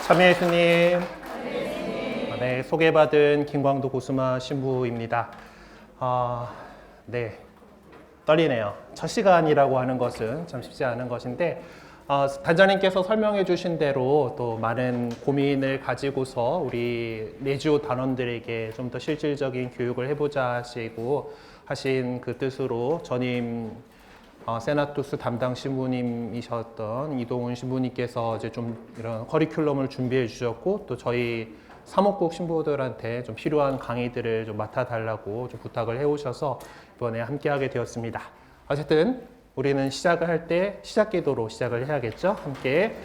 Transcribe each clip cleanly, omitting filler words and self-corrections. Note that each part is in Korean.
참여 예수님. 네, 소개받은 김광도 고수마 신부입니다. 네, 떨리네요. 첫 시간이라고 하는 것은 참 쉽지 않은 것인데 단장님께서 설명해 주신 대로 또 많은 고민을 가지고서 우리 내주 단원들에게 좀 더 실질적인 교육을 해보자 하시고 하신 그 뜻으로 전임 세나투스 담당 신부님이셨던 이동훈 신부님께서 이제 좀 이런 커리큘럼을 준비해 주셨고 또 저희 사목국 신부들한테 좀 필요한 강의들을 좀 맡아달라고 좀 부탁을 해오셔서 이번에 함께하게 되었습니다. 어쨌든 우리는 시작을 할 때 시작 기도로 시작을 해야겠죠. 함께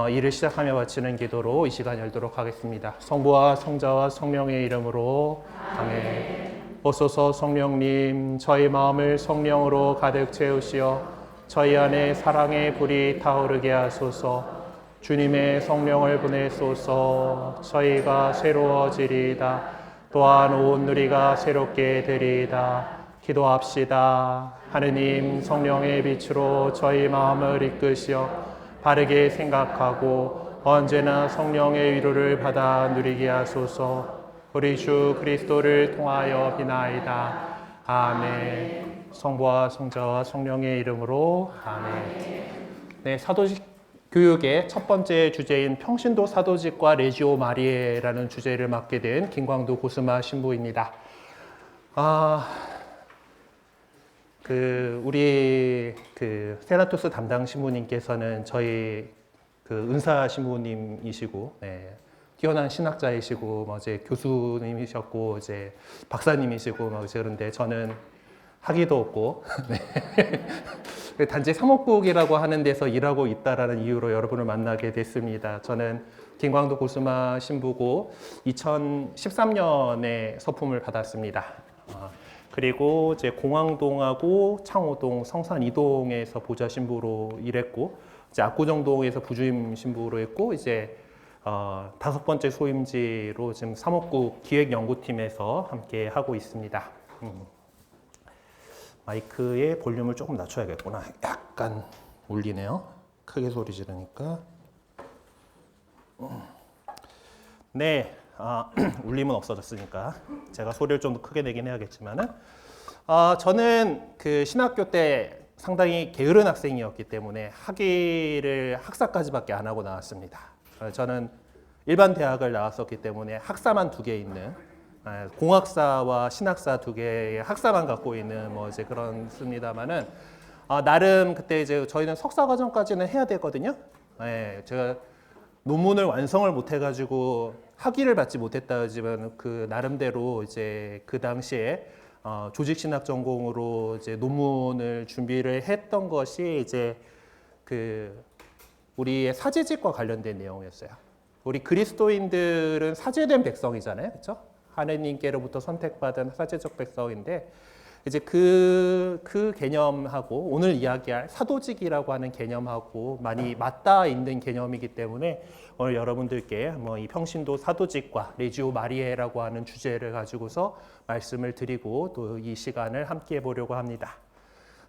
일을 시작하며 바치는 기도로 이 시간 열도록 하겠습니다. 성부와 성자와 성령의 이름으로 아멘. 오소서 성령님, 저희 마음을 성령으로 가득 채우시어 저희 안에 사랑의 불이 타오르게 하소서. 주님의 성령을 보내소서. 저희가 새로워지리이다. 또한 온 누리가 새롭게 되리이다. 기도합시다. 하느님 성령의 빛으로 저희 마음을 이끄시어 바르게 생각하고 언제나 성령의 위로를 받아 누리게 하소서. 우리 주 그리스도를 통하여 비나이다. 아멘. 성부와 성자와 성령의 이름으로 아멘. 네, 사도직 교육의 첫 번째 주제인 평신도 사도직과 레지오 마리에라는 주제를 맡게 된 김광도 고수마 신부입니다. 우리 세나투스 담당 신부님께서는 저희 은사 신부님이시고, 네, 뛰어난 신학자이시고, 이제 교수님이셨고, 이제 박사님이시고, 그런데 저는 학위도 없고, 네. 단지 사목국이라고 하는 데서 일하고 있다라는 이유로 여러분을 만나게 됐습니다. 저는 김광도 고수마 신부고 2013년에 서품을 받았습니다. 그리고 이제 공항동하고 창호동, 성산 이동에서 보좌 신부로 일했고, 이제 압구정동에서 부주임 신부로 했고, 이제 5번째 소임지로 지금 사목국 기획연구팀에서 함께 하고 있습니다. 마이크의 볼륨을 조금 낮춰야겠구나. 약간 울리네요. 크게 소리 지르니까. 네, 울림은 없어졌으니까 제가 소리를 좀 더 크게 내긴 해야겠지만은 저는 그 신학교 때 상당히 게으른 학생이었기 때문에 학위를 학사까지밖에 안 하고 나왔습니다. 저는 일반 대학을 나왔었기 때문에 학사만 2개 있는 공학사와 신학사 2개의 학사만 갖고 있는 이제 그렇습니다만은 나름 그때 이제 저희는 석사 과정까지는 해야 되거든요. 제가 논문을 완성을 못 해가지고 학위를 받지 못했다지만 그 나름대로 이제 그 당시에 조직신학 전공으로 이제 논문을 준비를 했던 것이 이제 우리의 사제직과 관련된 내용이었어요. 우리 그리스도인들은 사제된 백성이잖아요, 그렇죠? 하느님께로부터 선택받은 사제적 백성인데 이제 그 개념하고 오늘 이야기할 사도직이라고 하는 개념하고 많이 맞닿아 있는 개념이기 때문에 오늘 여러분들께 이 평신도 사도직과 레지오 마리에라고 하는 주제를 가지고서 말씀을 드리고 또 이 시간을 함께 해보려고 합니다.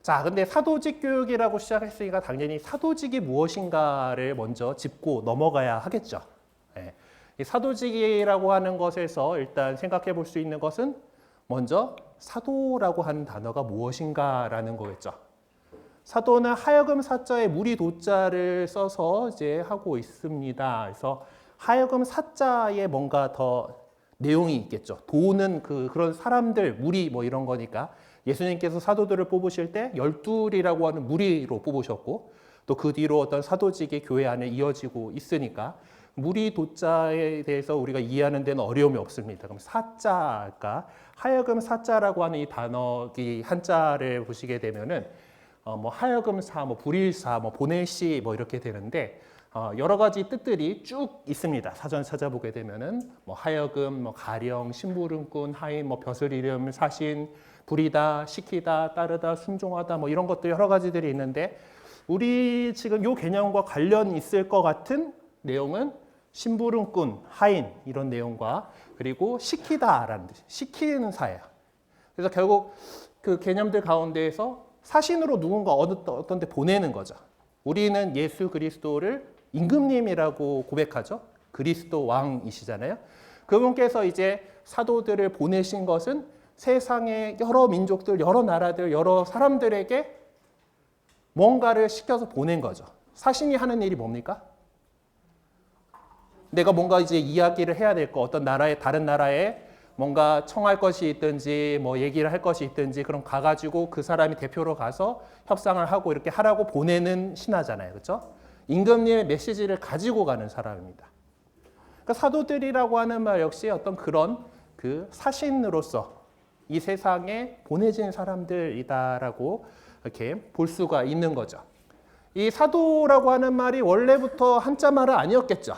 자, 근데 사도직 교육이라고 시작했으니까 당연히 사도직이 무엇인가를 먼저 짚고 넘어가야 하겠죠. 네. 이 사도직이라고 하는 것에서 일단 생각해 볼 수 있는 것은 먼저 사도라고 하는 단어가 무엇인가라는 거겠죠. 사도는 하여금 사자에 무리 도자를 써서 이제 하고 있습니다. 그래서 하여금 사자에 뭔가 더 내용이 있겠죠. 도는 그런 사람들, 무리 이런 거니까 예수님께서 사도들을 뽑으실 때 12이라고 하는 무리로 뽑으셨고 또 그 뒤로 어떤 사도직이 교회 안에 이어지고 있으니까 무리 도자에 대해서 우리가 이해하는 데는 어려움이 없습니다. 그럼 사자가 하여금 사자라고 하는 이 단어, 이 한자를 보시게 되면은 하여금사, 불일사, 보낼시 이렇게 되는데 여러 가지 뜻들이 쭉 있습니다. 사전 찾아보게 되면은 하여금, 가령, 심부름꾼, 하인, 벼슬 이름, 사신, 부리다, 시키다, 따르다, 순종하다 이런 것들 여러 가지들이 있는데 우리 지금 요 개념과 관련 있을 것 같은 내용은 심부름꾼, 하인 이런 내용과 그리고 시키다라는 뜻, 시키는 사예요. 그래서 결국 그 개념들 가운데에서 사신으로 누군가 어떤 데 보내는 거죠. 우리는 예수 그리스도를 임금님이라고 고백하죠. 그리스도 왕이시잖아요. 그분께서 이제 사도들을 보내신 것은 세상의 여러 민족들, 여러 나라들, 여러 사람들에게 뭔가를 시켜서 보낸 거죠. 사신이 하는 일이 뭡니까? 내가 뭔가 이제 이야기를 해야 될 거, 어떤 나라에, 다른 나라에 뭔가 청할 것이 있든지 뭐 얘기를 할 것이 있든지 그럼 가가지고 그 사람이 대표로 가서 협상을 하고 이렇게 하라고 보내는 신하잖아요. 그렇죠? 임금님의 메시지를 가지고 가는 사람입니다. 그러니까 사도들이라고 하는 말 역시 어떤 그런 그 사신으로서 이 세상에 보내진 사람들이다라고 이렇게 볼 수가 있는 거죠. 이 사도라고 하는 말이 원래부터 한자 말은 아니었겠죠.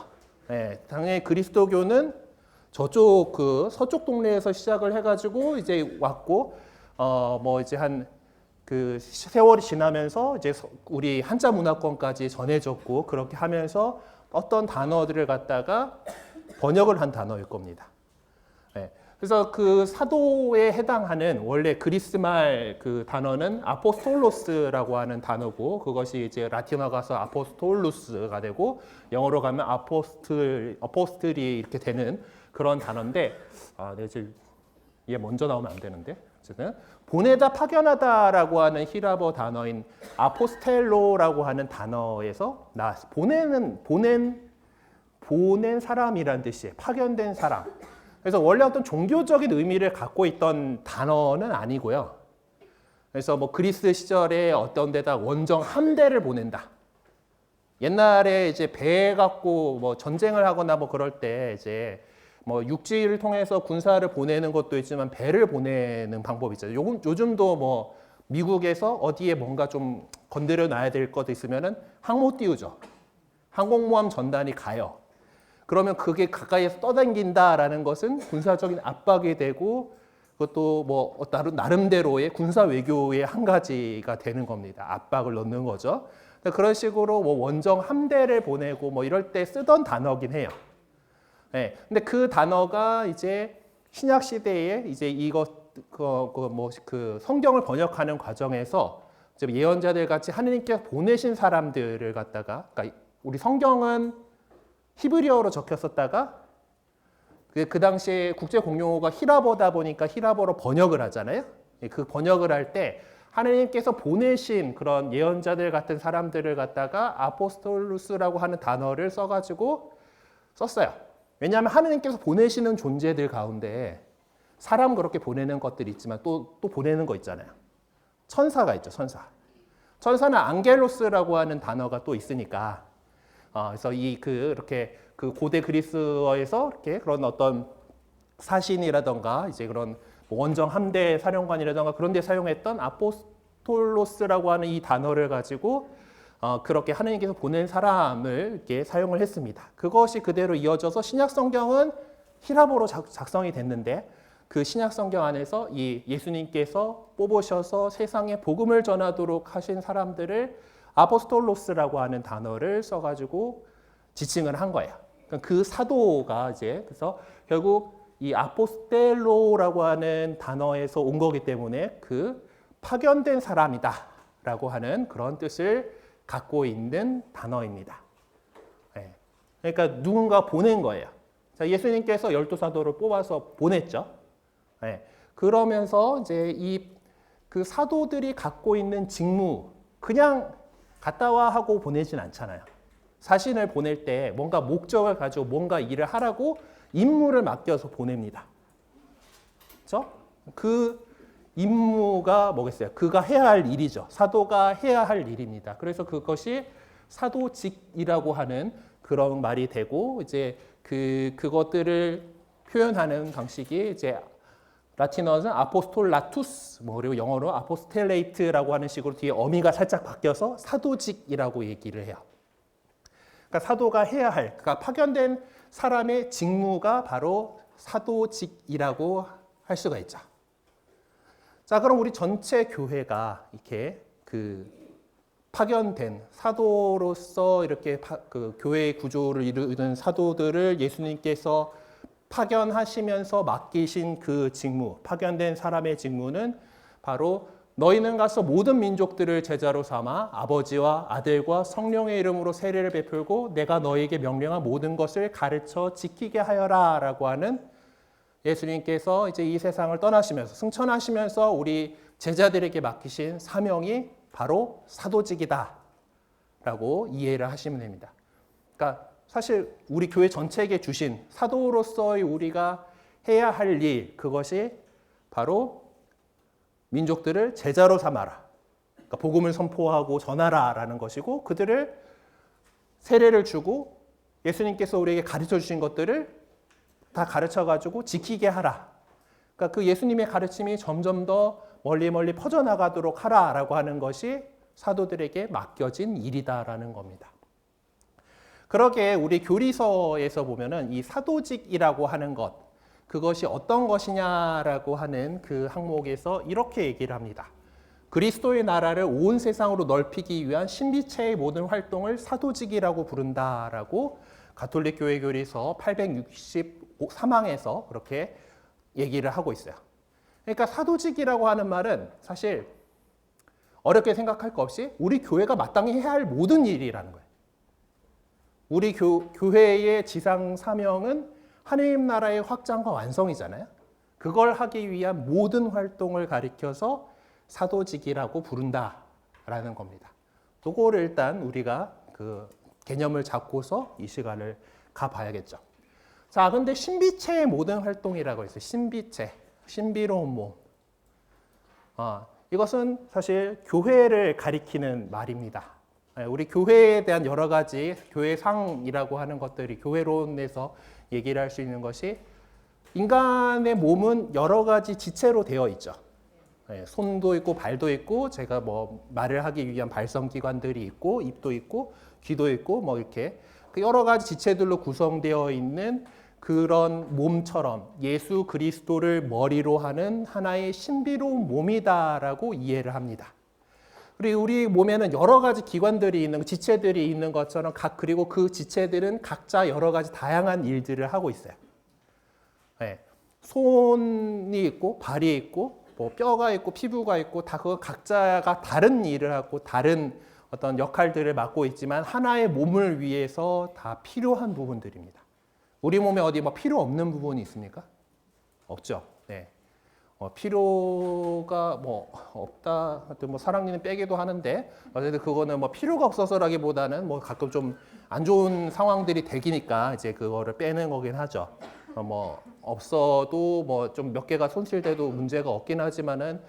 네, 당연히 그리스도교는 저쪽 그 서쪽 동네에서 시작을 해가지고 이제 왔고, 뭐 이제 한 그 세월이 지나면서 이제 우리 한자 문화권까지 전해졌고 그렇게 하면서 어떤 단어들을 갖다가 번역을 한 단어일 겁니다. 네. 그래서 그 사도에 해당하는 원래 그리스말 그 단어는 아포스톨로스라고 하는 단어고 그것이 이제 라틴어 가서 아포스톨루스가 되고 영어로 가면 어포스틀이 이렇게 되는 그런 단어인데 내가 지금 얘 먼저 나오면 안 되는데 어쨌든 보내다 파견하다라고 하는 히라버 단어인 아포스텔로라고 하는 단어에서 보낸 사람이라는 뜻이에요. 파견된 사람. 그래서 원래 어떤 종교적인 의미를 갖고 있던 단어는 아니고요. 그래서 뭐 그리스 시절에 어떤 데다 원정 함대를 보낸다. 옛날에 이제 배 갖고 뭐 전쟁을 하거나 뭐 그럴 때 이제 뭐 육지를 통해서 군사를 보내는 것도 있지만 배를 보내는 방법이 있잖아요. 요즘도 뭐 미국에서 어디에 뭔가 좀 건드려 놔야 될 것도 있으면은 항모 띄우죠. 항공모함 전단이 가요. 그러면 그게 가까이에서 떠다닌다라는 것은 군사적인 압박이 되고 그것도 뭐 나름대로의 군사 외교의 한 가지가 되는 겁니다. 압박을 넣는 거죠. 그런 식으로 뭐 원정 함대를 보내고 뭐 이럴 때 쓰던 단어긴 해요. 네. 근데 그 단어가 이제 신약 시대에 이제 그 성경을 번역하는 과정에서 예언자들 같이 하느님께서 보내신 사람들을 갖다가 그러니까 우리 성경은 히브리어로 적혔었다가 그 당시에 국제 공용어가 히라버다 보니까 히라버로 번역을 하잖아요. 그 번역을 할 때 하느님께서 보내신 그런 예언자들 같은 사람들을 갖다가 아포스톨루스라고 하는 단어를 써가지고 썼어요. 왜냐하면 하느님께서 보내시는 존재들 가운데 사람 그렇게 보내는 것들이 있지만 또 보내는 거 있잖아요. 천사가 있죠, 천사. 천사는 앙겔로스라고 하는 단어가 또 있으니까 그래서 이렇게 그 고대 그리스어에서 이렇게 그런 어떤 사신이라던가 이제 그런 원정 함대 사령관이라던가 그런 데 사용했던 아포스톨로스라고 하는 이 단어를 가지고 그렇게 하느님께서 보낸 사람을 이렇게 사용을 했습니다. 그것이 그대로 이어져서 신약 성경은 히라보로 작성이 됐는데 그 신약 성경 안에서 이 예수님께서 뽑으셔서 세상에 복음을 전하도록 하신 사람들을 아포스톨로스라고 하는 단어를 써가지고 지칭을 한 거예요. 그 사도가 이제 그래서 결국 이 아포스텔로라고 하는 단어에서 온 거기 때문에 그 파견된 사람이다라고 하는 그런 뜻을 갖고 있는 단어입니다. 네. 그러니까 누군가 보낸 거예요. 자, 예수님께서 12사도를 뽑아서 보냈죠. 네. 그러면서 이제 그 사도들이 갖고 있는 직무 그냥 갔다 와 하고 보내진 않잖아요. 사신을 보낼 때 뭔가 목적을 가지고 뭔가 일을 하라고 임무를 맡겨서 보냅니다. 그렇죠? 그 임무가 뭐겠어요? 그가 해야 할 일이죠. 사도가 해야 할 일입니다. 그래서 그것이 사도직이라고 하는 그런 말이 되고 이제 그것들을 표현하는 방식이 이제 라틴어는 아포스톨라투스 그리고 영어로 아포스텔레이트라고 하는 식으로 뒤에 어미가 살짝 바뀌어서 사도직이라고 얘기를 해요. 그러니까 사도가 해야 할 그러니까 파견된 사람의 직무가 바로 사도직이라고 할 수가 있죠. 자, 그럼 우리 전체 교회가 이렇게 그 파견된 사도로서 이렇게 그 교회의 구조를 이루는 사도들을 예수님께서 파견하시면서 맡기신 그 직무, 파견된 사람의 직무는 바로 너희는 가서 모든 민족들을 제자로 삼아 아버지와 아들과 성령의 이름으로 세례를 베풀고 내가 너희에게 명령한 모든 것을 가르쳐 지키게 하여라 라고 하는 예수님께서 이제 이 세상을 떠나시면서 승천하시면서 우리 제자들에게 맡기신 사명이 바로 사도직이다 라고 이해를 하시면 됩니다. 그러니까 사실 우리 교회 전체에게 주신 사도로서의 우리가 해야 할 일, 그것이 바로 민족들을 제자로 삼아라. 그러니까 복음을 선포하고 전하라 라는 것이고, 그들을 세례를 주고 예수님께서 우리에게 가르쳐 주신 것들을 다 가르쳐가지고 지키게 하라. 그러니까 그 예수님의 가르침이 점점 더 멀리 퍼져나가도록 하라라고 하는 것이 사도들에게 맡겨진 일이다라는 겁니다. 그러게 우리 교리서에서 보면은 이 사도직이라고 하는 것, 그것이 어떤 것이냐라고 하는 그 항목에서 이렇게 얘기를 합니다. 그리스도의 나라를 온 세상으로 넓히기 위한 신비체의 모든 활동을 사도직이라고 부른다라고 가톨릭 교회 교리서 863항에서 그렇게 얘기를 하고 있어요. 그러니까 사도직이라고 하는 말은 사실 어렵게 생각할 거 없이 우리 교회가 마땅히 해야 할 모든 일이라는 거예요. 우리 교회의 지상 사명은 하나님 나라의 확장과 완성이잖아요. 그걸 하기 위한 모든 활동을 가리켜서 사도직이라고 부른다라는 겁니다. 그거를 일단 우리가 그 개념을 잡고서 이 시간을 가봐야겠죠. 자, 근데 신비체의 모든 활동이라고 있어요. 신비체, 신비로운 몸. 이것은 사실 교회를 가리키는 말입니다. 우리 교회에 대한 여러 가지 교회상이라고 하는 것들이 교회론에서 얘기를 할 수 있는 것이, 인간의 몸은 여러 가지 지체로 되어 있죠. 손도 있고 발도 있고, 제가 뭐 말을 하기 위한 발성기관들이 있고, 입도 있고, 귀도 있고, 뭐 이렇게 여러 가지 지체들로 구성되어 있는 그런 몸처럼 예수 그리스도를 머리로 하는 하나의 신비로운 몸이다라고 이해를 합니다. 그리고 우리 몸에는 여러 가지 기관들이 있는, 지체들이 있는 것처럼 그리고 그 지체들은 각자 여러 가지 다양한 일들을 하고 있어요. 손이 있고 발이 있고 뭐 뼈가 있고 피부가 있고 다 그 각자가 다른 일을 하고 다른 어떤 역할들을 맡고 있지만 하나의 몸을 위해서 다 필요한 부분들입니다. 우리 몸에 어디 뭐 필요 없는 부분이 있습니까? 없죠. 네. 필요가 뭐 없다, 하여튼 뭐 사랑니는 빼기도 하는데, 어쨌든 그거는 뭐 필요가 없어서라기보다는 뭐 가끔 좀 안 좋은 상황들이 되기니까 이제 그거를 빼는 거긴 하죠. 뭐 없어도 뭐 좀 몇 개가 손실돼도 문제가 없긴 하지만은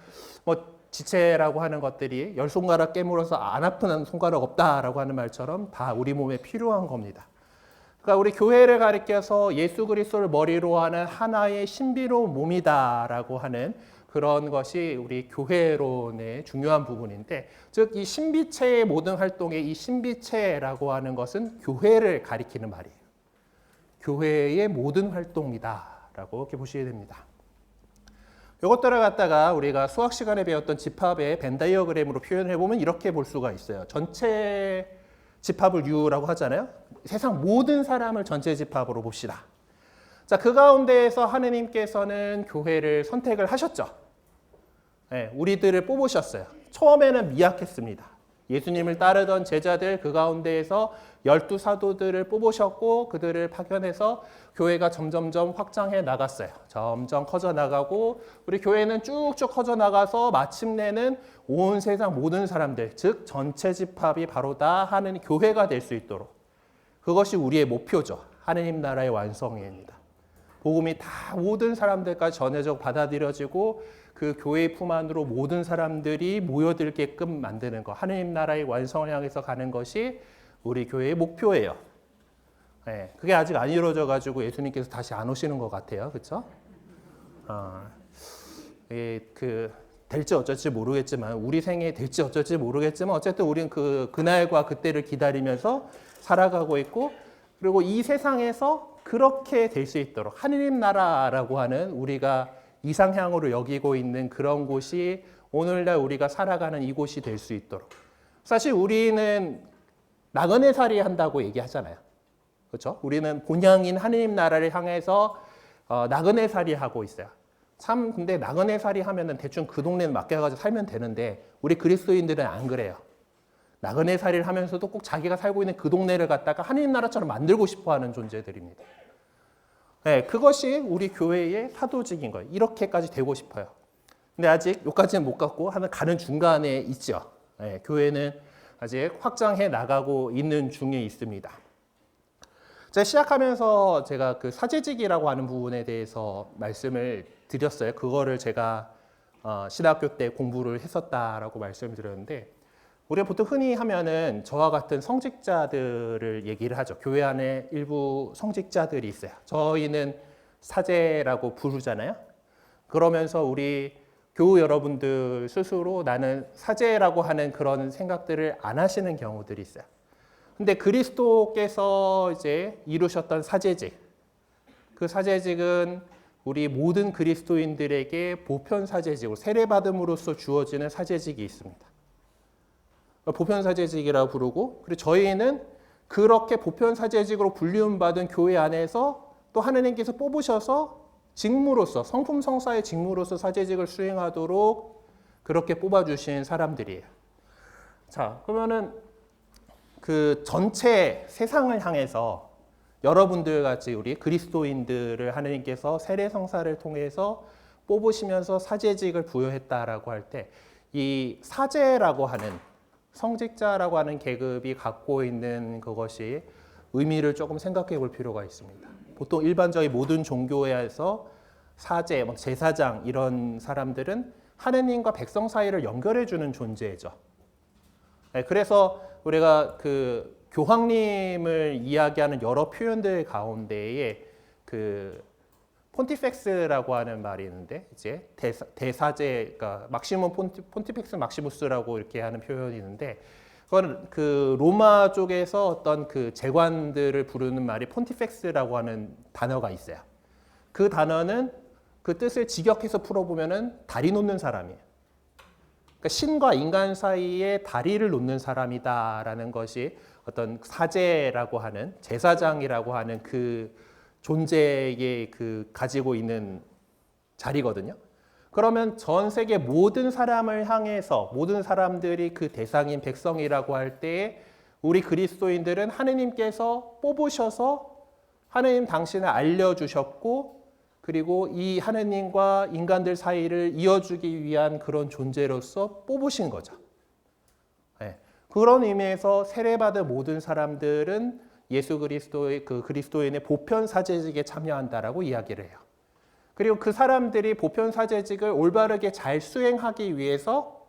뭐 지체라고 하는 것들이 열 손가락 깨물어서 안 아픈 손가락 없다라고 하는 말처럼 다 우리 몸에 필요한 겁니다. 그러니까 우리 교회를 가리켜서 예수 그리스도를 머리로 하는 하나의 신비로운 몸이다라고 하는 그런 것이 우리 교회론의 중요한 부분인데, 즉 이 신비체의 모든 활동에 이 신비체라고 하는 것은 교회를 가리키는 말이에요. 교회의 모든 활동이다라고 이렇게 보셔야 됩니다. 이것들을 갖다가 우리가 수학 시간에 배웠던 집합의 벤 다이어그램으로 표현해 보면 이렇게 볼 수가 있어요. 전체 집합을 U라고 하잖아요. 세상 모든 사람을 전체 집합으로 봅시다. 자, 그 가운데에서 하느님께서는 교회를 선택을 하셨죠. 네, 우리들을 뽑으셨어요. 처음에는 미약했습니다. 예수님을 따르던 제자들 그 가운데에서 12사도들을 뽑으셨고 그들을 파견해서 교회가 점점점 확장해 나갔어요. 점점 커져 나가고 우리 교회는 쭉쭉 커져 나가서 마침내는 온 세상 모든 사람들, 즉 전체 집합이 바로 다 하는 교회가 될 수 있도록, 그것이 우리의 목표죠. 하느님 나라의 완성입니다. 복음이 다 모든 사람들까지 전해져 받아들여지고 그 교회의 품 안으로 모든 사람들이 모여들게끔 만드는 것, 하느님 나라의 완성을 향해서 가는 것이 우리 교회의 목표예요. 네, 그게 아직 안 이루어져 가지고 예수님께서 다시 안 오시는 것 같아요, 그렇죠? 될지 어쩔지 모르겠지만, 우리 생에 될지 어쩔지 모르겠지만 어쨌든 우리는 그날과 그때를 기다리면서 살아가고 있고, 그리고 이 세상에서 그렇게 될 수 있도록 하느님 나라라고 하는 우리가 이상향으로 여기고 있는 그런 곳이 오늘날 우리가 살아가는 이곳이 될 수 있도록, 사실 우리는 나그네 살이 한다고 얘기하잖아요. 그렇죠? 우리는 본향인 하느님 나라를 향해서 나그네 살이 하고 있어요. 참 근데 나그네 살이 하면은 대충 그 동네는 맡겨가지고 살면 되는데 우리 그리스도인들은 안 그래요. 나그네 살이를 하면서도 꼭 자기가 살고 있는 그 동네를 갖다가 하느님 나라처럼 만들고 싶어하는 존재들입니다. 네, 그것이 우리 교회의 사도직인 거예요. 이렇게까지 되고 싶어요. 근데 아직 여기까지는 못 갔고 가는 중간에 있죠. 네, 교회는 아직 확장해 나가고 있는 중에 있습니다. 제가 시작하면서 제가 그 사제직이라고 하는 부분에 대해서 말씀을 드렸어요. 그거를 제가 신학교 때 공부를 했었다라고 말씀드렸는데 우리가 보통 흔히 하면은 저와 같은 성직자들을 얘기를 하죠. 교회 안에 일부 성직자들이 있어요. 저희는 사제라고 부르잖아요. 그러면서 우리 교우 여러분들 스스로 나는 사제라고 하는 그런 생각들을 안 하시는 경우들이 있어요. 근데 그리스도께서 이제 이루셨던 사제직, 그 사제직은 우리 모든 그리스도인들에게 보편 사제직으로 세례받음으로써 주어지는 사제직이 있습니다. 보편 사제직이라고 부르고, 그리고 저희는 그렇게 보편 사제직으로 불리움받은 교회 안에서 또 하느님께서 뽑으셔서 직무로서 성품 성사의 직무로서 사제직을 수행하도록 그렇게 뽑아주신 사람들이에요. 자, 그러면은 그 전체 세상을 향해서 여러분들 같이 우리 그리스도인들을 하느님께서 세례 성사를 통해서 뽑으시면서 사제직을 부여했다라고 할 때 이 사제라고 하는 성직자라고 하는 계급이 갖고 있는 그것이 의미를 조금 생각해 볼 필요가 있습니다. 보통 일반적인 모든 종교에서 사제, 제사장 이런 사람들은 하느님과 백성 사이를 연결해 주는 존재죠. 그래서 우리가 그 교황님을 이야기하는 여러 표현들 가운데에 그 폰티펙스라고 하는 말이 있는데 이제 대사제, 그러니까 막시문 폰티펙스 막시무스라고 이렇게 하는 표현이 있는데 그건 그 로마 쪽에서 어떤 그 재관들을 부르는 말이 폰티펙스라고 하는 단어가 있어요. 그 단어는 그 뜻을 직역해서 풀어보면은 다리 놓는 사람이에요. 그러니까 신과 인간 사이에 다리를 놓는 사람이다라는 것이 어떤 사제라고 하는 제사장이라고 하는 그 존재의 그 가지고 있는 자리거든요. 그러면 전 세계 모든 사람을 향해서 모든 사람들이 그 대상인 백성이라고 할 때에 우리 그리스도인들은 하느님께서 뽑으셔서 하느님 당신을 알려주셨고 그리고 이 하느님과 인간들 사이를 이어주기 위한 그런 존재로서 뽑으신 거죠. 네. 그런 의미에서 세례받은 모든 사람들은 예수 그리스도의 그 그리스도인의 보편 사제직에 참여한다라고 이야기를 해요. 그리고 그 사람들이 보편 사제직을 올바르게 잘 수행하기 위해서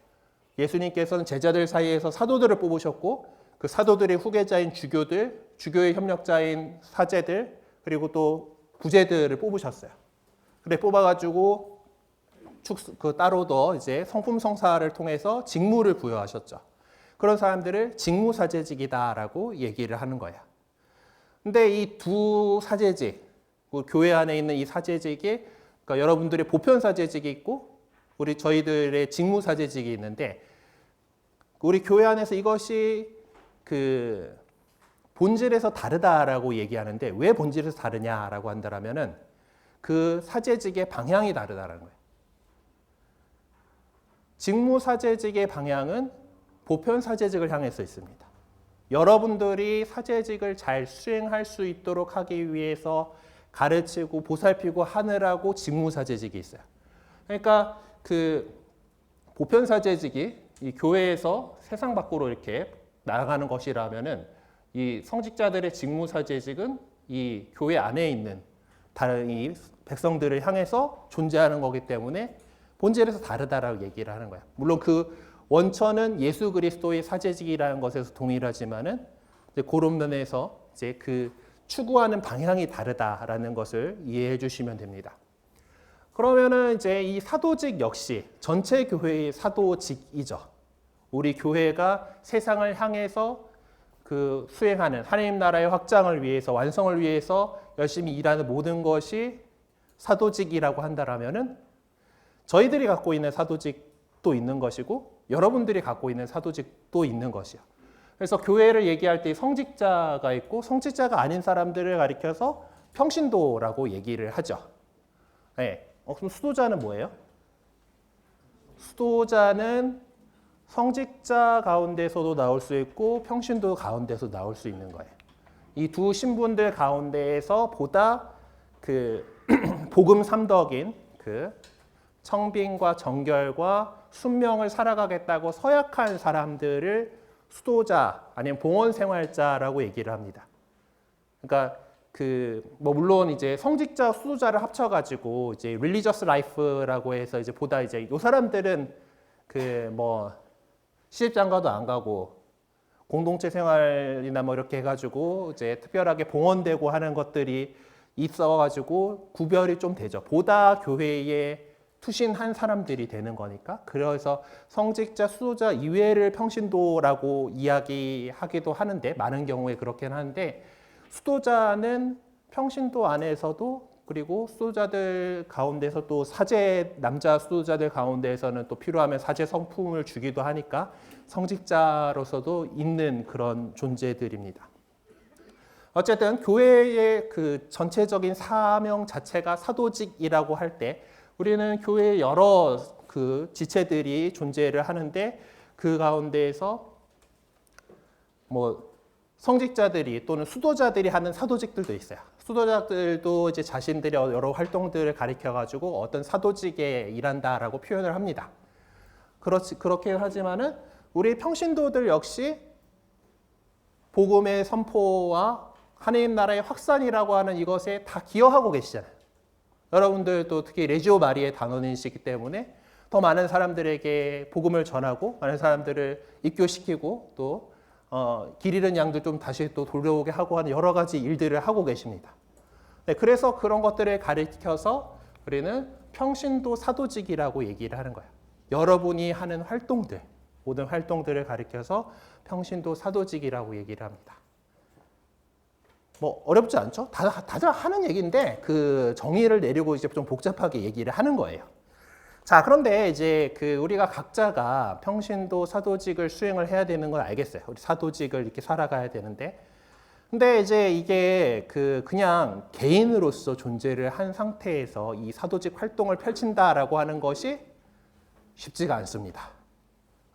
예수님께서는 제자들 사이에서 사도들을 뽑으셨고 그 사도들의 후계자인 주교들, 주교의 협력자인 사제들 그리고 또 부제들을 뽑으셨어요. 그래 뽑아가지고 따로 더 이제 성품 성사를 통해서 직무를 부여하셨죠. 그런 사람들을 직무사제직이다라고 얘기를 하는 거야. 근데 이 두 사제직, 교회 안에 있는 이 사제직이 그러니까 여러분들의 보편 사제직이 있고 우리 저희들의 직무 사제직이 있는데 우리 교회 안에서 이것이 그 본질에서 다르다라고 얘기하는데 왜 본질에서 다르냐라고 한다면은 그 사제직의 방향이 다르다라는 거예요. 직무 사제직의 방향은 보편 사제직을 향해서 있습니다. 여러분들이 사제직을 잘 수행할 수 있도록 하기 위해서 가르치고 보살피고 하느라고 직무 사제직이 있어요. 그러니까 그 보편 사제직이 이 교회에서 세상 밖으로 이렇게 나아가는 것이라면은 이 성직자들의 직무 사제직은 이 교회 안에 있는 다른 이 백성들을 향해서 존재하는 거기 때문에 본질에서 다르다라고 얘기를 하는 거예요. 물론 그 원천은 예수 그리스도의 사제직이라는 것에서 동일하지만은 이제 그런 면에서 이제 그 추구하는 방향이 다르다라는 것을 이해해 주시면 됩니다. 그러면은 이제 이 사도직 역시 전체 교회의 사도직이죠. 우리 교회가 세상을 향해서 그 수행하는 하나님 나라의 확장을 위해서 완성을 위해서 열심히 일하는 모든 것이 사도직이라고 한다라면은 저희들이 갖고 있는 사도직도 있는 것이고 여러분들이 갖고 있는 사도직도 있는 것이요. 그래서 교회를 얘기할 때 성직자가 있고 성직자가 아닌 사람들을 가리켜서 평신도라고 얘기를 하죠. 네. 그럼 수도자는 뭐예요? 수도자는 성직자 가운데서도 나올 수 있고 평신도 가운데서 나올 수 있는 거예요. 이 두 신분들 가운데에서 보다 그 복음 삼덕인 그 청빙과 정결과 순명을 살아가겠다고 서약한 사람들을 수도자 아니면 봉헌 생활자라고 얘기를 합니다. 그러니까 뭐 물론 이제 성직자 수도자를 합쳐가지고 이제 religious life라고 해서 이제 보다 이제 요 사람들은 뭐 시집장가도 안 가고 공동체 생활이나 뭐 이렇게 해가지고 이제 특별하게 봉헌되고 하는 것들이 있어가지고 구별이 좀 되죠. 보다 교회에 투신한 사람들이 되는 거니까. 그래서 성직자, 수도자 이외를 평신도라고 이야기하기도 하는데 많은 경우에 그렇긴 하는데 수도자는 평신도 안에서도 그리고 수도자들 가운데서 또 사제 남자 수도자들 가운데에서는 또 필요하면 사제 성품을 주기도 하니까 성직자로서도 있는 그런 존재들입니다. 어쨌든 교회의 그 전체적인 사명 자체가 사도직이라고 할 때 우리는 교회의 여러 그 지체들이 존재를 하는데 그 가운데에서 뭐 성직자들이 또는 수도자들이 하는 사도직들도 있어요. 수도자들도 이제 자신들의 여러 활동들을 가리켜 가지고 어떤 사도직에 일한다라고 표현을 합니다. 그렇게 하지만은 우리 평신도들 역시 복음의 선포와 하나님 나라의 확산이라고 하는 이것에 다 기여하고 계시잖아요. 여러분들도 특히 레지오 마리의 단원이시기 때문에 더 많은 사람들에게 복음을 전하고 많은 사람들을 입교시키고 또 길 잃은 양들 좀 다시 또 돌려오게 하고 하는 여러 가지 일들을 하고 계십니다. 네, 그래서 그런 것들을 가리켜서 우리는 평신도 사도직이라고 얘기를 하는 거예요. 여러분이 하는 활동들, 모든 활동들을 가리켜서 평신도 사도직이라고 얘기를 합니다. 뭐 어렵지 않죠? 다들 하는 얘기인데 그 정의를 내리고 이제 좀 복잡하게 얘기를 하는 거예요. 자, 그런데 이제 우리가 각자가 평신도 사도직을 수행을 해야 되는 건 알겠어요. 우리 사도직을 이렇게 살아가야 되는데, 근데 이제 이게 그냥 개인으로서 존재를 한 상태에서 이 사도직 활동을 펼친다라고 하는 것이 쉽지가 않습니다.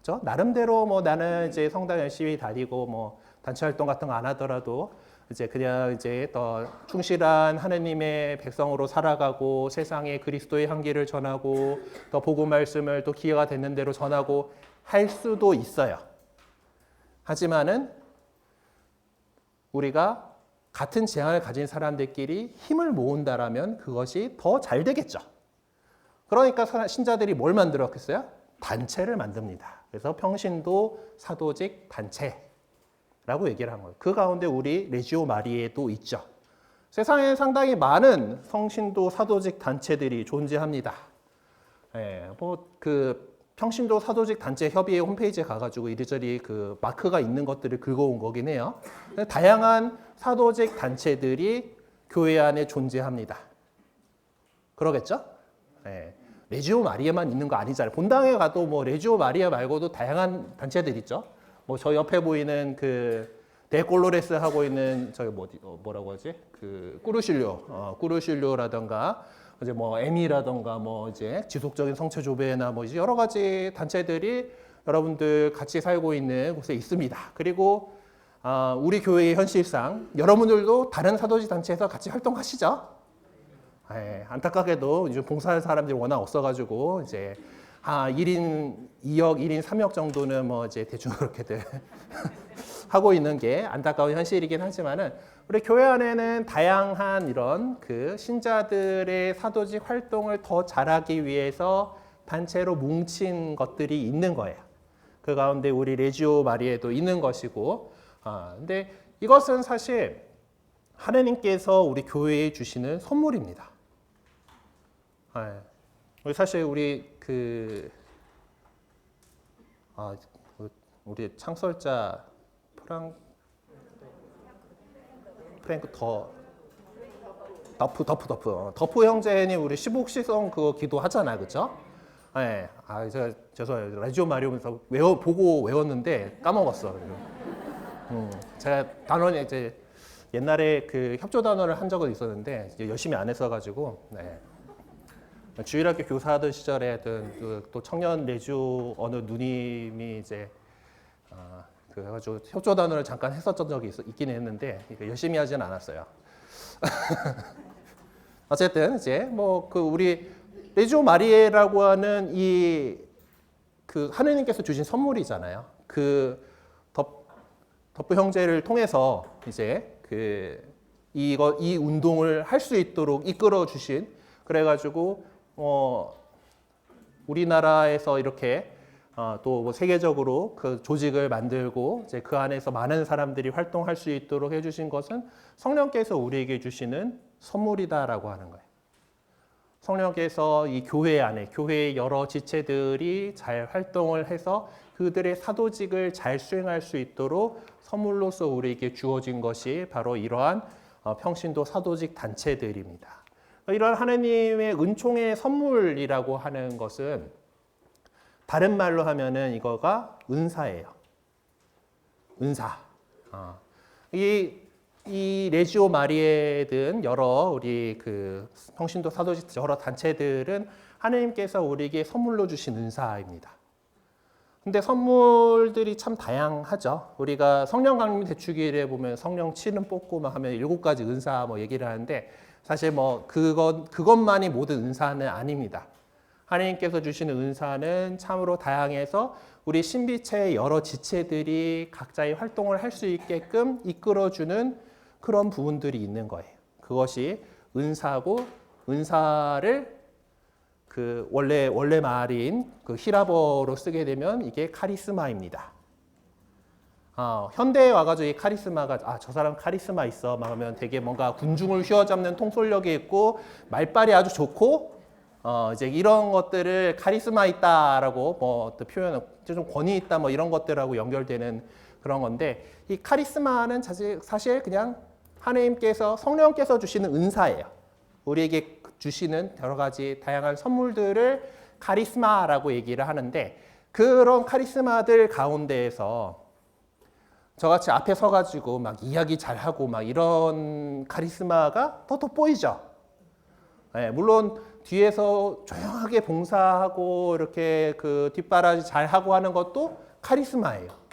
그렇죠? 나름대로 뭐 나는 이제 성당 열심히 다니고 뭐 단체 활동 같은 거 안 하더라도 이제 그냥 이제 더 충실한 하느님의 백성으로 살아가고 세상에 그리스도의 향기를 전하고 더 복음 말씀을 또 기회가 되는 대로 전하고 할 수도 있어요. 하지만은 우리가 같은 재앙을 가진 사람들끼리 힘을 모은다라면 그것이 더 잘 되겠죠. 그러니까 신자들이 뭘 만들었겠어요? 단체를 만듭니다. 그래서 평신도 사도직 단체라고 얘기를 한 거예요. 그 가운데 우리 레지오 마리에도 있죠. 세상에 상당히 많은 성신도 사도직 단체들이 존재합니다. 평신도 사도직 단체 협의회 홈페이지에 가가지고 이리저리 마크가 있는 것들을 긁어온 거긴 해요. 다양한 사도직 단체들이 교회 안에 존재합니다. 그러겠죠? 레지오 마리아만 있는 거 아니잖아요. 본당에 가도 뭐 레지오 마리아 말고도 다양한 단체들 있죠. 뭐 저 옆에 보이는 데콜로레스 하고 있는 저기 뭐라고 하지? 꾸르실료라던가 이제 뭐 에미라던가 뭐 이제 지속적인 성체 조배나 뭐 이제 여러 가지 단체들이 여러분들 같이 살고 있는 곳에 있습니다. 그리고 우리 교회의 현실상 여러분들도 다른 사도직 단체에서 같이 활동하시죠. 안타깝게도 이제 봉사할 사람들이 워낙 없어가지고 이제 1인 2억, 1인 3억 정도는 뭐 이제 대충 그렇게들 하고 있는 게 안타까운 현실이긴 하지만은 우리 교회 안에는 다양한 이런 신자들의 사도직 활동을 더 잘하기 위해서 단체로 뭉친 것들이 있는 거예요. 그 가운데 우리 레지오 마리에도 있는 것이고, 근데 이것은 사실 하나님께서 우리 교회에 주시는 선물입니다. 사실 우리 우리 창설자 프랭크 더프 형제님 우리 시복시성 그거 기도하잖아요, 그렇죠? 제가 죄송해요. 라지오 마리오면서 보고 외웠는데 까먹었어. 제가 단원에 이제 옛날에 협조 단원을 한 적은 있었는데 이제 열심히 안 했어가지고. 주일학교 교사하던 시절에 또 청년 레주 어느 누님이 이제 그래가지고 효조 단원을 잠깐 했었던 적이 있긴 했는데 열심히 하진 않았어요. 어쨌든 이제 뭐 그 우리 레지오 마리에라고 하는 이 그 하느님께서 주신 선물이잖아요. 그 덕부 형제를 통해서 이제 이 운동을 할 수 있도록 이끌어 주신, 그래가지고 우리나라에서 이렇게 또 뭐 세계적으로 그 조직을 만들고 이제 그 안에서 많은 사람들이 활동할 수 있도록 해주신 것은 성령께서 우리에게 주시는 선물이다라고 하는 거예요. 성령께서 이 교회 안에, 교회의 여러 지체들이 잘 활동을 해서 그들의 사도직을 잘 수행할 수 있도록 선물로서 우리에게 주어진 것이 바로 이러한 평신도 사도직 단체들입니다. 이런 하나님의 은총의 선물이라고 하는 것은 다른 말로 하면은 이거가 은사예요. 은사. 이 레지오 마리에든 여러 우리 그 평신도 사도직 여러 단체들은 하나님께서 우리에게 선물로 주신 은사입니다. 근데 선물들이 참 다양하죠. 우리가 성령 강림 대축일에 보면 성령 칠은 뽑고 막 하면 7가지 은사 뭐 얘기를 하는데 사실 뭐 그것만이 모든 은사는 아닙니다. 하나님께서 주시는 은사는 참으로 다양해서 우리 신비체의 여러 지체들이 각자의 활동을 할 수 있게끔 이끌어주는 그런 부분들이 있는 거예요. 그것이 은사고, 은사를 그 원래 말인 그 히라버로 쓰게 되면 이게 카리스마입니다. 현대에 와가지고 이 카리스마가 저 사람 카리스마 있어 막 하면 되게 뭔가 군중을 휘어잡는 통솔력이 있고 말빨이 아주 좋고 이제 이런 것들을 카리스마 있다라고 뭐 또 표현 좀 권위 있다 뭐 이런 것들하고 연결되는 그런 건데, 이 카리스마는 사실 그냥 하나님께서 성령께서 주시는 은사예요. 우리에게 주시는 여러 가지 다양한 선물들을 카리스마라고 얘기를 하는데, 그런 카리스마들 가운데에서 저같이 앞에 서가지고 막 이야기 잘하고 막 이런 카리스마가 더 돋보이죠. 네, 물론 뒤에서 조용하게 봉사하고 이렇게 그 뒷바라지 잘하고 하는 것도 카리스마예요.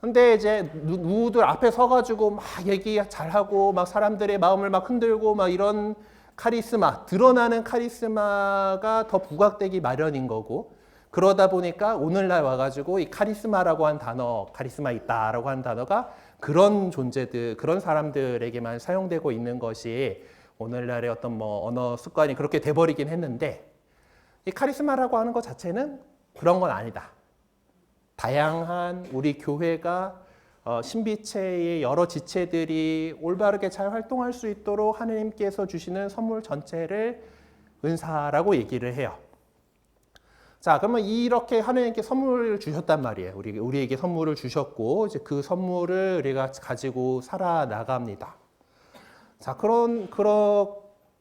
근데 이제 누구들 앞에 서가지고 막 얘기 잘하고 막 사람들의 마음을 막 흔들고 막 이런 카리스마, 드러나는 카리스마가 더 부각되기 마련인 거고, 그러다 보니까 오늘날 와가지고 이 카리스마라고 한 단어, 카리스마 있다라고 한 단어가 그런 존재들, 그런 사람들에게만 사용되고 있는 것이 오늘날의 어떤 뭐 언어 습관이 그렇게 돼버리긴 했는데, 이 카리스마라고 하는 것 자체는 그런 건 아니다. 다양한 우리 교회가 신비체의 여러 지체들이 올바르게 잘 활동할 수 있도록 하나님께서 주시는 선물 전체를 은사라고 얘기를 해요. 자, 그러면 이렇게 하나님께 선물을 주셨단 말이에요. 우리에게 선물을 주셨고, 이제 그 선물을 우리가 가지고 살아나갑니다. 자,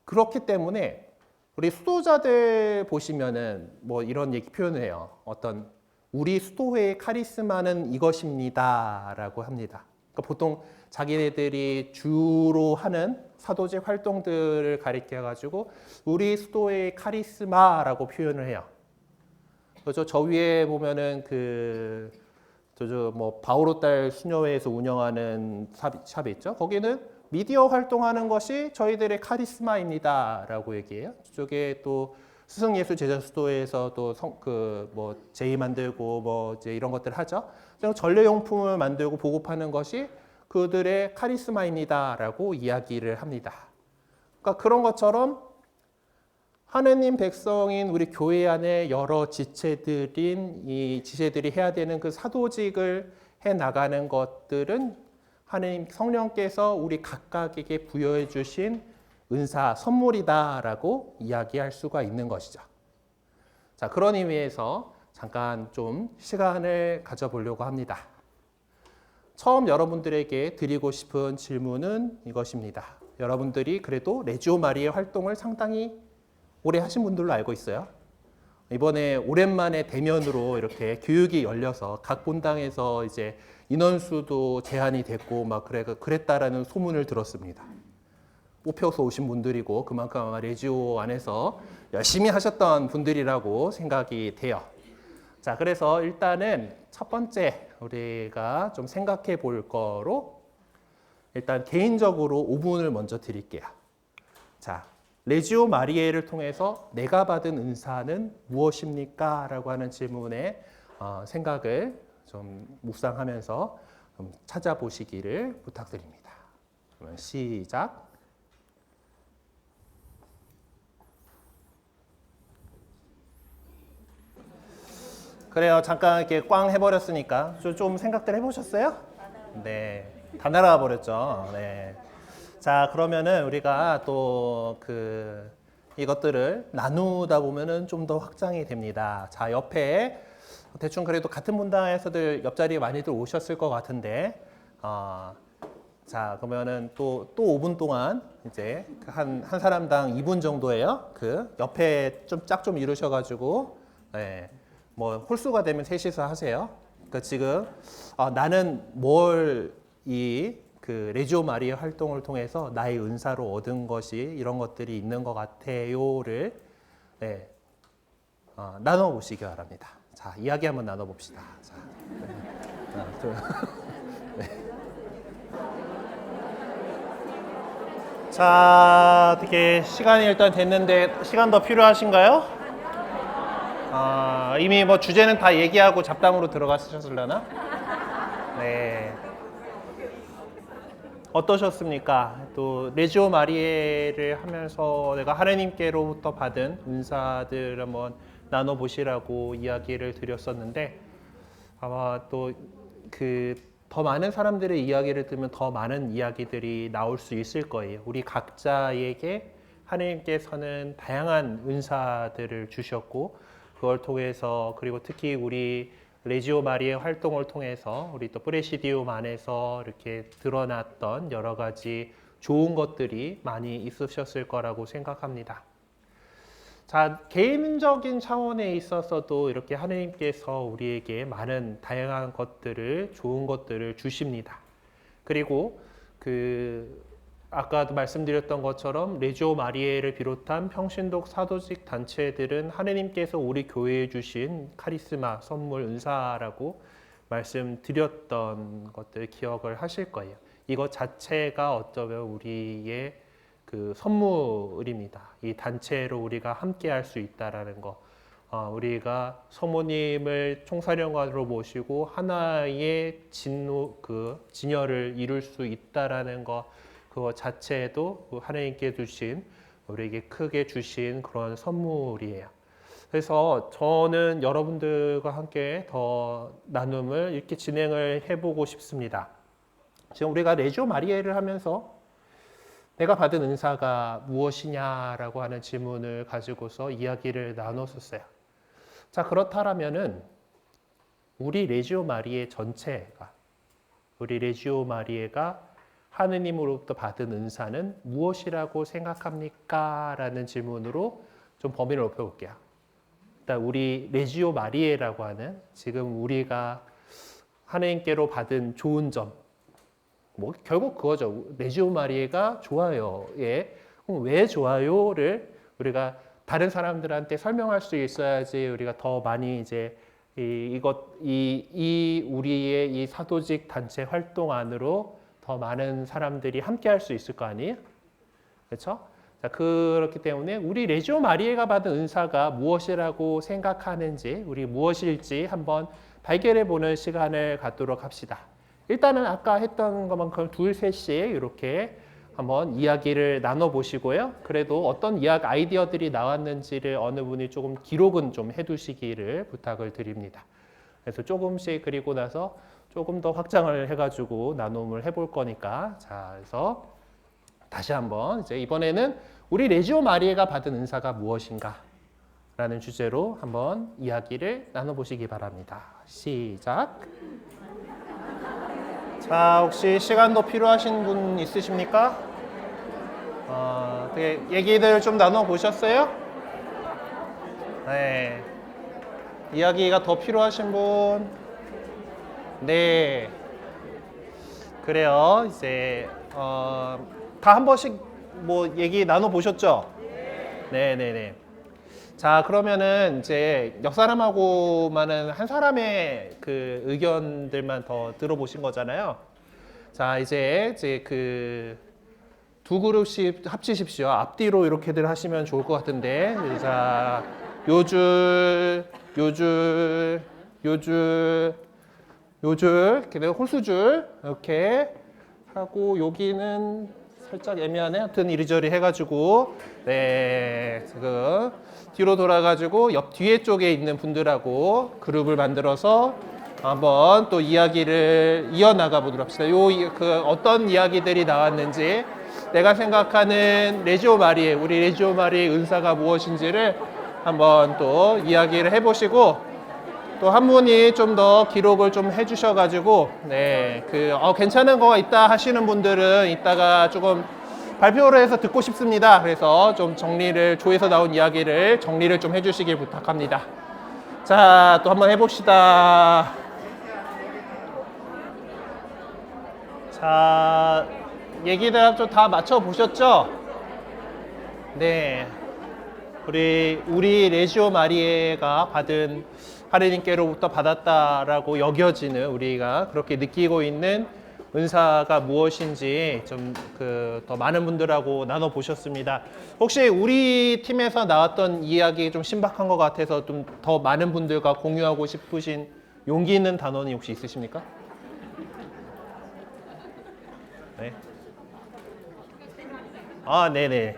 그렇기 때문에 우리 수도자들 보시면은 뭐 이런 얘기 표현을 해요. 어떤 우리 수도회의 카리스마는 이것입니다라고 합니다. 그러니까 보통 자기네들이 주로 하는 사도직 활동들을 가리켜가지고 우리 수도회의 카리스마라고 표현을 해요. 그래서 저 위에 보면은 뭐 바오로딸 수녀회에서 운영하는 샵이 있죠. 거기는 미디어 활동하는 것이 저희들의 카리스마입니다라고 얘기해요. 저쪽에 또 스승예수제자수도에서 또 뭐 제의 만들고 뭐 이제 이런 것들 하죠. 전래용품을 만들고 보급하는 것이 그들의 카리스마입니다라고 이야기를 합니다. 그러니까 그런 것처럼 하느님 백성인 우리 교회 안에 여러 지체들인 이 지체들이 해야 되는 그 사도직을 해 나가는 것들은 하느님 성령께서 우리 각각에게 부여해 주신 은사, 선물이다라고 이야기할 수가 있는 것이죠. 자, 그런 의미에서 잠깐 좀 시간을 가져보려고 합니다. 처음 여러분들에게 드리고 싶은 질문은 이것입니다. 여러분들이 그래도 레지오 마리의 활동을 상당히 오래 하신 분들로 알고 있어요. 이번에 오랜만에 대면으로 이렇게 교육이 열려서 각 본당에서 이제 인원수도 제한이 됐고 막 그랬다라는 소문을 들었습니다. 뽑혀서 오신 분들이고 그만큼 아마 레지오 안에서 열심히 하셨던 분들이라고 생각이 돼요. 자, 그래서 일단은 첫 번째 우리가 좀 생각해 볼 거로 일단 개인적으로 5분을 먼저 드릴게요. 자, 레지오 마리에를 통해서 내가 받은 은사는 무엇입니까? 라고 하는 질문에 생각을 좀 묵상하면서 좀 찾아보시기를 부탁드립니다. 그러면 시작. 그래요. 잠깐 이렇게 꽝 해버렸으니까 좀 생각들 해보셨어요? 네, 다 날아가 버렸죠. 네. 자, 그러면은 우리가 또 이것들을 나누다 보면은 좀 더 확장이 됩니다. 자, 옆에 대충 그래도 같은 분당에서들 옆자리에 많이들 오셨을 것 같은데, 자, 그러면은 또 5분 동안 이제 한 사람당 2분 정도예요. 그 옆에 좀 짝 좀 이루셔가지고, 네. 뭐 홀수가 되면 셋이서 하세요. 그러니까 지금 나는 뭘 레지오 마리아 활동을 통해서 나의 은사로 얻은 것이 이런 것들이 있는 것 같아요를 네, 나눠보시기 바랍니다. 자, 이야기 한번 나눠봅시다. 자, 하나, 둘. 네. 자, 어떻게 시간이 일단 됐는데 시간 더 필요하신가요? 이미 뭐 주제는 다 얘기하고 잡담으로 들어가셨을려나? 네. 어떠셨습니까? 또 레지오 마리에를 하면서 내가 하나님께로부터 받은 은사들 한번 나눠보시라고 이야기를 드렸었는데 아마 또 더 많은 사람들의 이야기를 들으면 더 많은 이야기들이 나올 수 있을 거예요. 우리 각자에게 하나님께서는 다양한 은사들을 주셨고 그걸 통해서 그리고 특히 우리 레지오 마리의 활동을 통해서 우리 또 프레시디움 안에서 이렇게 드러났던 여러 가지 좋은 것들이 많이 있으셨을 거라고 생각합니다. 자, 개인적인 차원에 있어서도 이렇게 하나님께서 우리에게 많은 다양한 것들을 좋은 것들을 주십니다. 그리고 아까도 말씀드렸던 것처럼 레지오 마리에를 비롯한 평신독 사도직 단체들은 하느님께서 우리 교회에 주신 카리스마, 선물, 은사라고 말씀드렸던 것들 기억을 하실 거예요. 이것 자체가 어쩌면 우리의 선물입니다. 이 단체로 우리가 함께 할 수 있다라는 거. 우리가 성모님을 총사령관으로 모시고 하나의 진여를 이룰 수 있다라는 거. 그거 자체도 하나님께 주신 우리에게 크게 주신 그런 선물이에요. 그래서 저는 여러분들과 함께 더 나눔을 이렇게 진행을 해보고 싶습니다. 지금 우리가 레지오 마리에를 하면서 내가 받은 은사가 무엇이냐라고 하는 질문을 가지고서 이야기를 나눴었어요. 자, 그렇다면은 우리 레지오 마리에 전체가 우리 레지오 마리에가 하느님으로부터 받은 은사는 무엇이라고 생각합니까? 라는 질문으로 좀 범위를 높여볼게요. 일단 우리 레지오 마리에라고 하는 지금 우리가 하느님께로 받은 좋은 점, 뭐 결국 그거죠. 레지오 마리에가 좋아요. 예. 왜 좋아요를 우리가 다른 사람들한테 설명할 수 있어야지 우리가 더 많이 이제 우리의 이 사도직 단체 활동 안으로 더 많은 사람들이 함께 할 수 있을 거 아니에요? 그렇죠? 자, 그렇기 때문에 우리 레지오 마리에가 받은 은사가 무엇이라고 생각하는지, 우리 무엇일지 한번 발견해 보는 시간을 갖도록 합시다. 일단은 아까 했던 것만큼 둘, 셋씩 이렇게 한번 이야기를 나눠보시고요. 그래도 어떤 아이디어들이 나왔는지를 어느 분이 조금 기록은 좀 해두시기를 부탁을 드립니다. 그래서 조금씩 그리고 나서 조금 더 확장을 해가지고 나눔을 해볼 거니까 자, 그래서 다시 한번 이제 이번에는 우리 레지오 마리에가 받은 은사가 무엇인가 라는 주제로 한번 이야기를 나눠보시기 바랍니다. 시작. 자, 혹시 시간 더 필요하신 분 있으십니까? 얘기들 좀 나눠보셨어요? 네. 이야기가 더 필요하신 분? 네. 그래요. 이제 다 한 번씩 뭐 얘기 나눠 보셨죠? 네네네. 자, 그러면은 이제 옆 사람하고만은 한 사람의 그 의견들만 더 들어보신 거잖아요. 자, 이제 그 두 그룹씩 합치십시오. 앞뒤로 이렇게들 하시면 좋을 것 같은데. 자, 요 줄, 요 줄, 요 줄, 요 줄, 그다음에 홀수줄 이렇게 하고 여기는 살짝 애매하네. 하여튼 이리저리 해가지고 네, 지금 뒤로 돌아가지고 옆 뒤에 쪽에 있는 분들하고 그룹을 만들어서 한번 또 이야기를 이어나가 보도록 합시다. 그 어떤 이야기들이 나왔는지 내가 생각하는 레지오 마리의 우리 레지오 마리의 은사가 무엇인지를 한번 또 이야기를 해보시고 또 한 분이 좀 더 기록을 좀 해주셔가지고 네, 괜찮은 거가 있다 하시는 분들은 이따가 조금 발표를 해서 듣고 싶습니다. 그래서 좀 조에서 나온 이야기를 정리를 좀 해주시길 부탁합니다. 자, 또 한번 해봅시다. 자, 얘기들 좀 다 맞춰보셨죠? 네. 우리 레지오 마리에가 받은 하느님께로부터 받았다라고 여겨지는 우리가 그렇게 느끼고 있는 은사가 무엇인지 좀 더 많은 분들하고 나눠 보셨습니다. 혹시 우리 팀에서 나왔던 이야기 좀 신박한 것 같아서 좀 더 많은 분들과 공유하고 싶으신 용기 있는 단원이 혹시 있으십니까? 네. 아, 네네.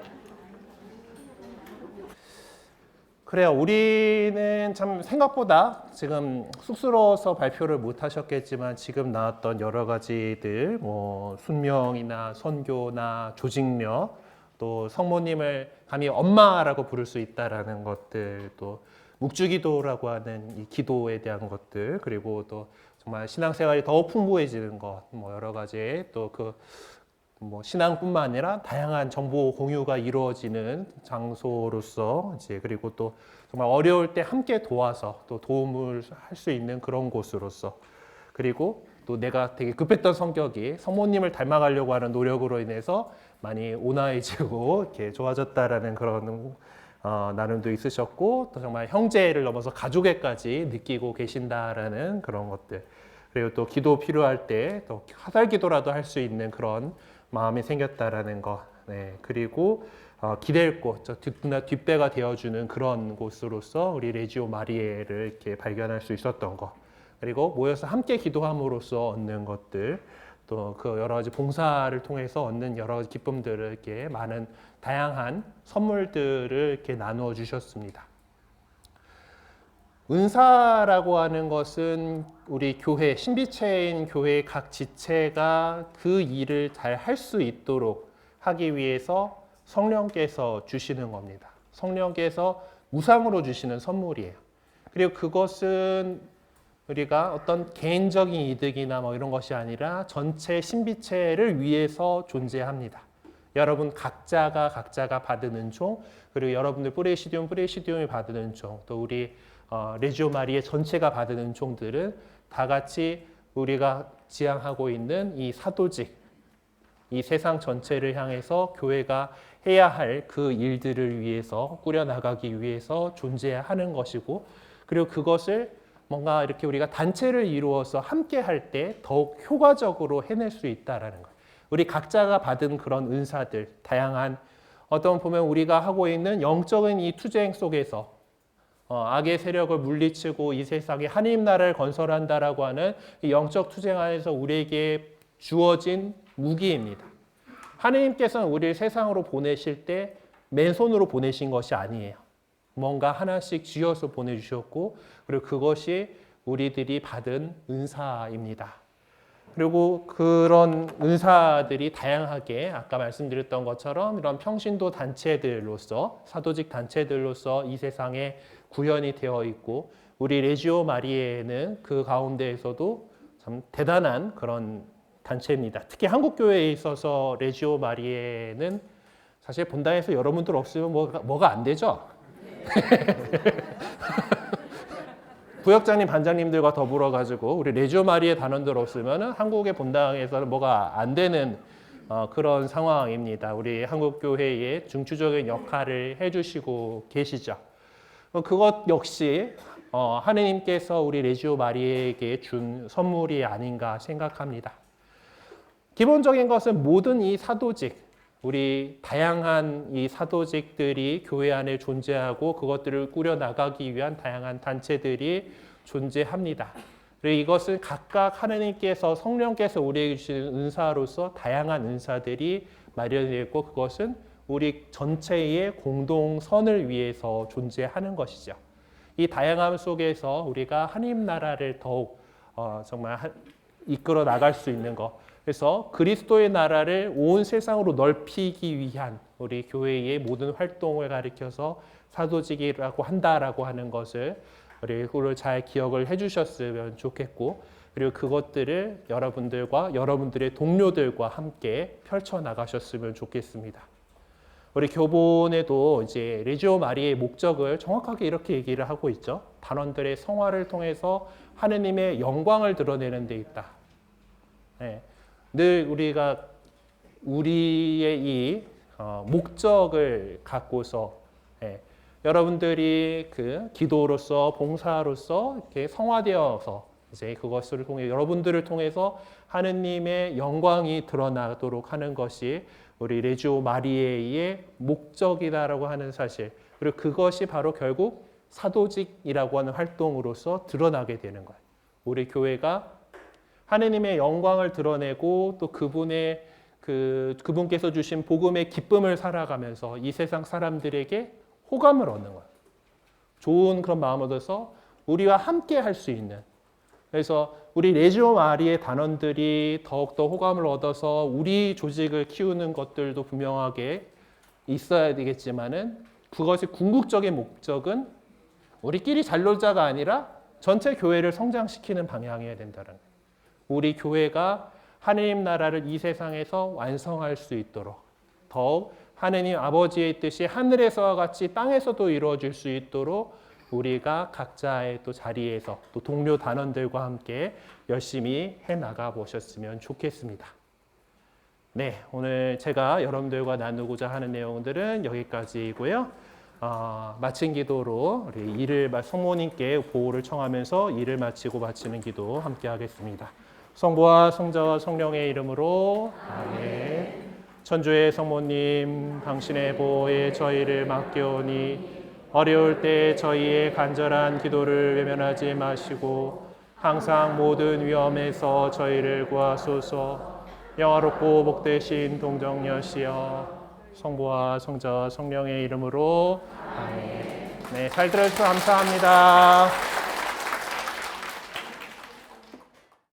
그래요. 우리는 참 생각보다 지금 쑥스러워서 발표를 못 하셨겠지만 지금 나왔던 여러 가지들, 뭐 순명이나 선교나 조직력, 또 성모님을 감히 엄마라고 부를 수 있다라는 것들, 또 묵주기도라고 하는 이 기도에 대한 것들, 그리고 또 정말 신앙생활이 더 풍부해지는 것, 뭐 여러 가지 또 뭐 신앙뿐만 아니라 다양한 정보 공유가 이루어지는 장소로서 이제 그리고 또 정말 어려울 때 함께 도와서 또 도움을 할 수 있는 그런 곳으로서 그리고 또 내가 되게 급했던 성격이 성모님을 닮아가려고 하는 노력으로 인해서 많이 온화해지고 이렇게 좋아졌다라는 그런 나름도 있으셨고 또 정말 형제를 넘어서 가족애까지 느끼고 계신다라는 그런 것들 그리고 또 기도 필요할 때 또 화살 기도라도 할 수 있는 그런 마음이 생겼다라는 것. 네. 그리고 기댈 곳, 뒷배가 되어주는 그런 곳으로서 우리 레지오 마리에를 이렇게 발견할 수 있었던 것. 그리고 모여서 함께 기도함으로써 얻는 것들, 또 그 여러 가지 봉사를 통해서 얻는 여러 가지 기쁨들을 이렇게 많은 다양한 선물들을 이렇게 나누어 주셨습니다. 은사라고 하는 것은 우리 교회, 신비체인 교회의 각 지체가 그 일을 잘 할 수 있도록 하기 위해서 성령께서 주시는 겁니다. 성령께서 무상으로 주시는 선물이에요. 그리고 그것은 우리가 어떤 개인적인 이득이나 뭐 이런 것이 아니라 전체 신비체를 위해서 존재합니다. 여러분 각자가 받은 은총, 그리고 여러분들 뿌레시디움이 받은 은총, 또 우리 레지오 마리의 전체가 받은 은총들은 다 같이 우리가 지향하고 있는 이 사도직, 이 세상 전체를 향해서 교회가 해야 할 그 일들을 위해서 꾸려나가기 위해서 존재하는 것이고 그리고 그것을 뭔가 이렇게 우리가 단체를 이루어서 함께 할 때 더욱 효과적으로 해낼 수 있다라는 거예요. 우리 각자가 받은 그런 은사들, 다양한 어떤 보면 우리가 하고 있는 영적인 이 투쟁 속에서 악의 세력을 물리치고 이 세상에 하나님 나라를 건설한다라고 하는 이 영적 투쟁 안에서 우리에게 주어진 무기입니다. 하나님께서는 우리를 세상으로 보내실 때 맨손으로 보내신 것이 아니에요. 뭔가 하나씩 쥐어서 보내주셨고 그리고 그것이 우리들이 받은 은사입니다. 그리고 그런 은사들이 다양하게 아까 말씀드렸던 것처럼 이런 평신도 단체들로서 사도직 단체들로서 이 세상에 구현이 되어 있고 우리 레지오 마리에는 그 가운데에서도 참 대단한 그런 단체입니다. 특히 한국 교회에 있어서 레지오 마리에는 사실 본당에서 여러분들 없으면 뭐가 안 되죠. 부역장님, 반장님들과 더불어 가지고 우리 레지오 마리에 단원들 없으면 한국의 본당에서는 뭐가 안 되는 그런 상황입니다. 우리 한국교회의 중추적인 역할을 해주시고 계시죠. 그것 역시 하느님께서 우리 레지오 마리에게 준 선물이 아닌가 생각합니다. 기본적인 것은 모든 이 사도직, 우리 다양한 이 사도직들이 교회 안에 존재하고 그것들을 꾸려나가기 위한 다양한 단체들이 존재합니다. 그리고 이것은 각각 하느님께서 성령께서 우리에게 주신 은사로서 다양한 은사들이 마련되어 있고 그것은 우리 전체의 공동선을 위해서 존재하는 것이죠. 이 다양함 속에서 우리가 하나님 나라를 더욱 정말 이끌어 나갈 수 있는 것. 그래서 그리스도의 나라를 온 세상으로 넓히기 위한 우리 교회의 모든 활동을 가리켜서 사도직이라고 한다라고 하는 것을 우리 잘 기억을 해주셨으면 좋겠고, 그리고 그것들을 여러분들과 여러분들의 동료들과 함께 펼쳐 나가셨으면 좋겠습니다. 우리 교본에도 이제 레지오 마리의 목적을 정확하게 이렇게 얘기를 하고 있죠. 단원들의 성화를 통해서 하느님의 영광을 드러내는 데 있다. 네. 늘 우리가 우리의 이 목적을 갖고서 여러분들이 그 기도로서 봉사로서 이렇게 성화되어서 이제 그것을 통해 여러분들을 통해서 하느님의 영광이 드러나도록 하는 것이 우리 레지오 마리에의 목적이다라고 하는 사실, 그리고 그것이 바로 결국 사도직이라고 하는 활동으로서 드러나게 되는 거예요. 우리 교회가 하느님의 영광을 드러내고 또 그분께서 주신 복음의 기쁨을 살아가면서 이 세상 사람들에게 호감을 얻는 거예요. 좋은 그런 마음을 얻어서 우리와 함께 할 수 있는. 그래서 우리 레지오 마리의 단원들이 더욱더 호감을 얻어서 우리 조직을 키우는 것들도 분명하게 있어야 되겠지만은 그것의 궁극적인 목적은 우리끼리 잘 놀자가 아니라 전체 교회를 성장시키는 방향이어야 된다는 거예요. 우리 교회가 하느님 나라를 이 세상에서 완성할 수 있도록 더욱 하느님 아버지의 뜻이 하늘에서와 같이 땅에서도 이루어질 수 있도록 우리가 각자의 또 자리에서 또 동료 단원들과 함께 열심히 해나가 보셨으면 좋겠습니다. 네, 오늘 제가 여러분들과 나누고자 하는 내용들은 여기까지이고요. 마친 기도로 우리 일을 성모님께 보호를 청하면서 일을 마치고 마치는 기도 함께 하겠습니다. 성부와 성자와 성령의 이름으로 아멘. 천주의 성모님, 당신의 보호에 저희를 맡겨오니 어려울 때 저희의 간절한 기도를 외면하지 마시고 항상 모든 위험에서 저희를 구하소서. 영화롭고 복되신 동정녀시여, 성부와 성자와 성령의 이름으로 아멘. 네, 잘 들어주셔서 감사합니다.